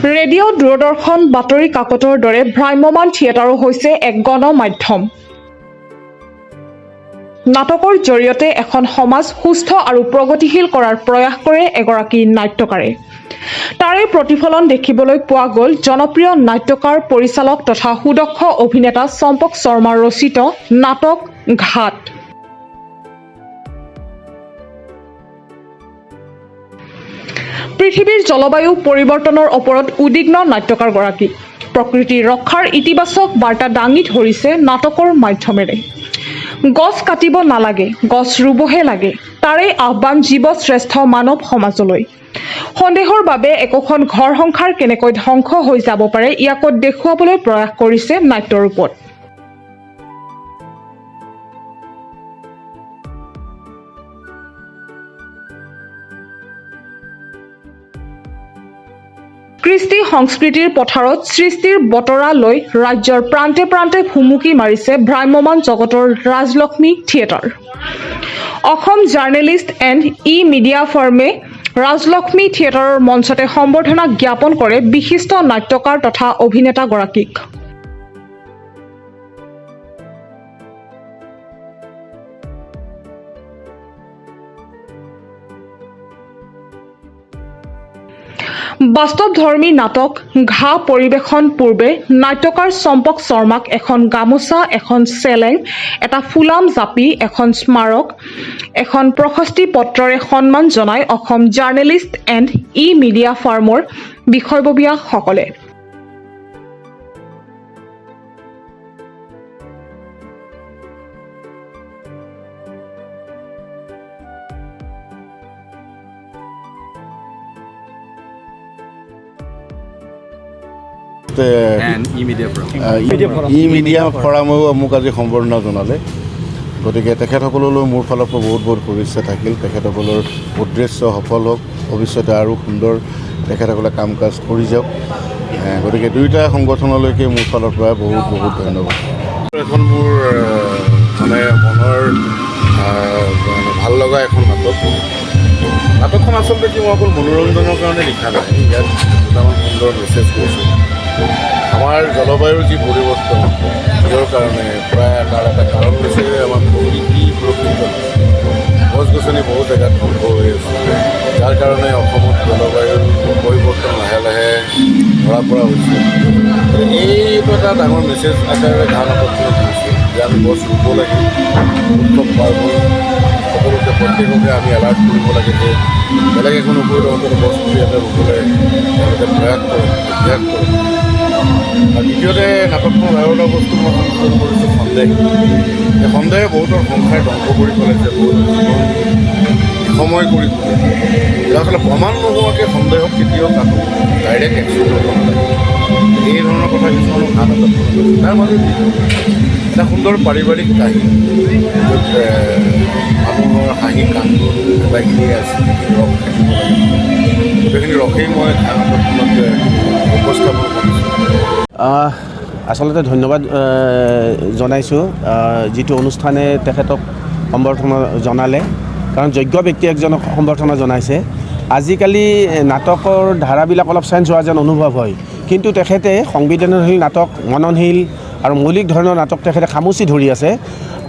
Radio', দূৰদৰ্শন, বাতৰি কাকতৰ দৰে ভ্ৰাম্যমাণ থিয়েটাৰো হৈছে এক গণমাধ্যম। নাটকৰ জৰিয়তে এখন সমাজ সুস্থ আৰু প্ৰগতিশীল কৰাৰ প্ৰয়াস কৰে এগৰাকী নাট্যকাৰে। তাৰে প্ৰতিফলন দেখিবলৈ পোৱা গ'ল জনপ্ৰিয় নাট্যকাৰ, পৰিচালক তথা সুদক্ষ অভিনেতা চম্পক শৰ্মাৰ ৰচিত নাটক ঘাট। পৃথিৱীৰ জলবায়ু পৰিৱৰ্তনৰ ওপৰত উদ্বিগ্ন নাট্যকাৰগৰাকী প্ৰকৃতি ৰক্ষাৰ ইতিবাচক বাৰ্তা দাঙি ধৰিছে নাটকৰ মাধ্যমেৰে। গছ কাটিব নালাগে, গছ ৰুবহে লাগে, তাৰে আহ্বান জীৱশ্ৰেষ্ঠ মানৱ সমাজলৈ। সন্দেহৰ বাবে একোখন ঘৰ সংসাৰ কেনেকৈ ধ্বংস হৈ যাব পাৰে ইয়াকো দেখুৱাবলৈ প্ৰয়াস কৰিছে নাট্যৰূপত। কৃষ্টি সংস্কৃতিৰ পথাৰত সৃষ্টিৰ বতৰা লৈ ৰাজ্যৰ প্ৰান্তে প্ৰান্তে ভুমুকি মাৰিছে ভ্ৰাম্যমাণ জগতৰ Rajlakshmi theatre. Assam journalist and e media ফাৰ্মে ৰাজলক্ষ্মী থিয়েটাৰৰ মঞ্চতে সম্বৰ্ধনা জ্ঞাপন কৰে বিশিষ্ট নাট্যকাৰ তথা অভিনেতাগৰাকীক। বাস্তৱধৰ্মী নাটক ঘা পৰিৱেশন পূৰ্বে নাট্যকাৰ চম্পক শৰ্মাক এখন গামোচা, এখন চেলেং, এটা ফুলাম জাপি, এখন স্মাৰক, এখন প্ৰশস্তি পত্ৰৰে সন্মান জনায় অসম জাৰ্নেলিষ্ট এণ্ড ই-মিডিয়া ফাৰ্মৰ বিষয়ববীয়াসকলে। ই-মিডিয়া ফৰামেও মোক আজি সম্বৰ্ধনা জনালে। গতিকে তেখেতসকললৈ মোৰ ফালৰ পৰা বহুত বহুত শুভেচ্ছা থাকিল। তেখেতসকলৰ উদ্দেশ্য সফল হওক, ভৱিষ্যতে আৰু সুন্দৰ তেখেতসকলে কাম কাজ কৰি যাওক। গতিকে দুয়োটা সংগঠনলৈকে মোৰ ফালৰ পৰা বহুত বহুত ধন্যবাদ। এখন মোৰ মানে মনৰ ভাল লগা এখন নাটক। নাটকখন আচলতে কি মই অকল মনোৰঞ্জনৰ কাৰণে লিখা নাই, ইয়াত দুটামান সুন্দৰ মেছেজ গৈছোঁ। আমাৰ জলবায়ুৰ যি পৰিৱৰ্তন ইয়াৰ কাৰণে প্ৰায় তাৰ এটা কাৰণ হৈছে আমাৰ প্ৰকৃতি গছ গছনি বহু জেগাত ধ্বংস হৈ আছে, যাৰ কাৰণে অসমত জলবায়ুৰ পৰিৱৰ্তন লাহে লাহে ধৰা পৰা হৈছে। এইটো এটা ডাঙৰ মেছেজ আকাৰে ঘা নাটকখন দিছে যে আমি গছ ৰুব লাগে। উৎসৱ পাৰ্বণ সকলোতে প্ৰত্যেককে আমি এলাৰ্ট কৰিব লাগে যে বেলেগ এখন নকৰিলে অন্তত গছ পুলি এটা ৰুবলৈ তেওঁলোকে প্ৰয়াস কৰে, অভ্যাস কৰে। আৰু দ্বিতীয়তে নাটকখনৰ আৰু এটা বস্তু মই সংযোজন কৰিছোঁ সন্দেহ। এই সন্দেহে বহুতৰ সংসাৰ ধ্বংস কৰি পেলাইছে, বহুত সময় কৰি পেলাইছে। আচলতে প্ৰমাণ নোহোৱাকৈ সন্দেহক কেতিয়াও কাকো ডাইৰেক্ট একশ্যন কৰিব নালাগে। এই ধৰণৰ কথা কিছুমানো ভাল নাটক তাৰ মাজত এটা সুন্দৰ পাৰিবাৰিক কাহিনী, য'ত মানুহৰ হাঁহি কান্দোন এটাখিনি আছে, ৰস থাকিব লাগে। গোটেইখিনি ৰসেই মই ভাল নাটকখনত উপস্থাপন কৰিছোঁ। আচলতে ধন্যবাদ জনাইছোঁ যিটো অনুষ্ঠানে তেখেতক সম্বৰ্ধনা জনালে, কাৰণ যোগ্য ব্যক্তি এজনক সম্বৰ্ধনা জনাইছে। আজিকালি নাটকৰ ধাৰাবিলাক অলপ চেঞ্জ হোৱা যেন অনুভৱ হয়, কিন্তু তেখেতে সংবেদনশীল নাটক, মননশীল আৰু মৌলিক ধৰণৰ নাটক তেখেতে খামুচি ধৰি আছে।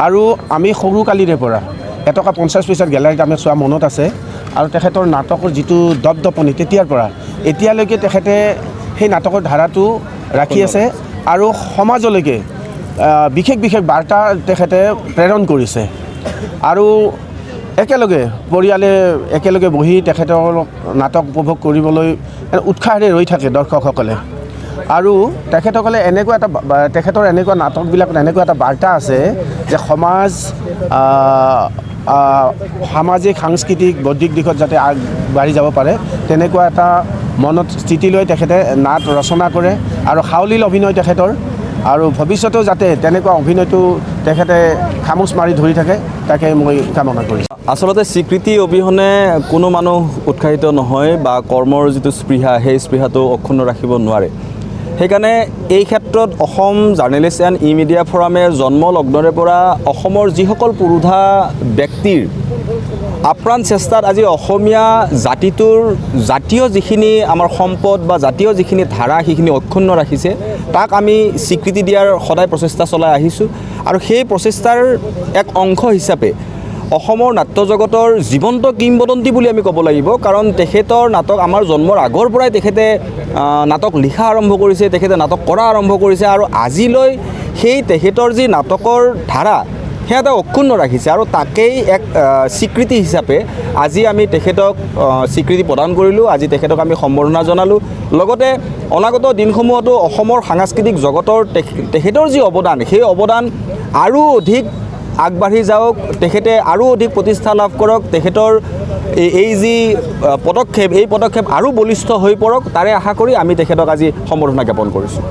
আৰু আমি সৰুকালিৰে পৰা 1.50 গেলাৰীত আমি চোৱা মনত আছে। আৰু তেখেতৰ নাটকৰ যিটো দপদপনি তেতিয়াৰ পৰা এতিয়ালৈকে তেখেতে সেই নাটকৰ ধাৰাটো ৰাখি আছে আৰু সমাজলৈকে বিশেষ বিশেষ বাৰ্তা তেখেতে প্ৰেৰণ কৰিছে। আৰু একেলগে পৰিয়ালে একেলগে বহি তেখেতৰ নাটক উপভোগ কৰিবলৈ উৎসাহেৰে ৰৈ থাকে দৰ্শকসকলে। আৰু তেখেতসকলে তেখেতৰ এনেকুৱা নাটকবিলাকত এনেকুৱা এটা বাৰ্তা আছে যে সামাজিক, সাংস্কৃতিক, বৌদ্ধিক দিশত যাতে আগবাঢ়ি যাব পাৰে তেনেকুৱা এটা মনত স্থিতি লৈ তেখেতে নাট ৰচনা কৰে আৰু সাৱলীল অভিনয় তেখেতৰ। আৰু ভৱিষ্যতেও যাতে তেনেকুৱা অভিনয়টো তেখেতে খামুচ মাৰি ধৰি থাকে, তাকে মই কামনা কৰিছোঁ। আচলতে স্বীকৃতি অবিহনে কোনো মানুহ উৎসাহিত নহয় বা কৰ্মৰ যিটো স্পৃহা, সেই স্পৃহাটো অক্ষুণ্ণ ৰাখিব নোৱাৰে। সেইকাৰণে এই ক্ষেত্ৰত অসম জাৰ্নেলিষ্ট এণ্ড ই-মিডিয়া ফৰামে জন্ম লগ্নৰে পৰা অসমৰ যিসকল পুৰোধা ব্যক্তিৰ আপ্ৰাণ চেষ্টাত আজি অসমীয়া জাতিটোৰ জাতীয় যিখিনি আমাৰ সম্পদ বা জাতীয় যিখিনি ধাৰা সেইখিনি অক্ষুণ্ণ ৰাখিছে তাক আমি স্বীকৃতি দিয়াৰ সদায় প্ৰচেষ্টা চলাই আহিছোঁ আৰু সেই প্ৰচেষ্টাৰ এক অংশ হিচাপে অসমৰ নাট্য জগতৰ জীৱন্ত কিংবদন্তি বুলি আমি ক'ব লাগিব কাৰণ তেখেতৰ নাটক আমাৰ জন্মৰ আগৰ পৰাই তেখেতে নাটক লিখা আৰম্ভ কৰিছে তেখেতে নাটক কৰা আৰম্ভ কৰিছে আৰু আজিলৈ সেই তেখেতৰ যি নাটকৰ ধাৰা সেয়া এটা অক্ষুণ্ণ ৰাখিছে আৰু তাকেই এক স্বীকৃতি হিচাপে আজি আমি তেখেতক স্বীকৃতি প্ৰদান কৰিলোঁ আজি তেখেতক আমি সম্বৰ্ধনা জনালোঁ লগতে অনাগত দিনসমূহতো অসমৰ সাংস্কৃতিক জগতৰ তেখেতৰ যি অৱদান সেই অৱদান আৰু অধিক আগবাঢ়ি যাওক তেখেতে আৰু অধিক প্ৰতিষ্ঠা লাভ কৰক তেখেতৰ এই যি পদক্ষেপ এই পদক্ষেপ আৰু বলিষ্ঠ হৈ পৰক তাৰে আশা কৰি আমি তেখেতক আজি সম্বৰ্ধনা জ্ঞাপন কৰিছোঁ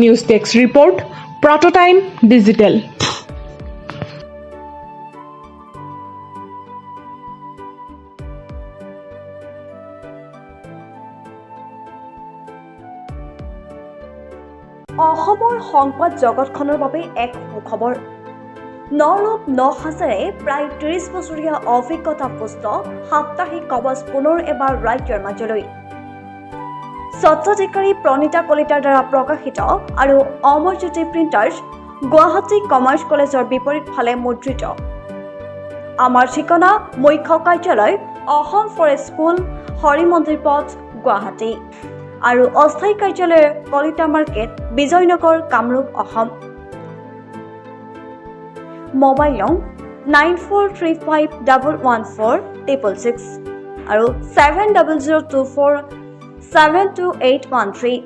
নিউজ ডেস্ক ৰিপৰ্ট প্ৰটোটাইম ডিজিটেল অসমৰ সংবাদ জগতখনৰ বাবে এক সুখবৰ নৰূপ নহাজেৰে প্ৰায় ৩০ বছৰীয়া অভিজ্ঞতা পুষ্ট সাপ্তাহিক কবচ পুনৰ এবাৰ ৰাজ্যৰ মাজলৈ স্বত্বাধিকাৰী প্ৰণীতা কলিতাৰ দ্বাৰা প্ৰকাশিত আৰু অমৰজ্যোতি প্ৰিণ্টাৰ্ছ গুৱাহাটী কমাৰ্চ কলেজৰ বিপৰীত ফালে মুদ্ৰিত আমাৰ ঠিকনা মুখ্য কাৰ্যালয় অসম ফৰেষ্ট স্কুল হৰিমন্দিৰ পথ গুৱাহাটী আৰু অস্থায়ী কাৰ্যালয় কলিতা মাৰ্কেট বিজয়নগৰ কামৰূপ অসম মোবাইল নং 9435114666 আৰু 7024722813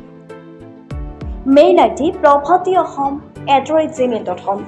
মেইল আইডি probhatiahom@gmail.com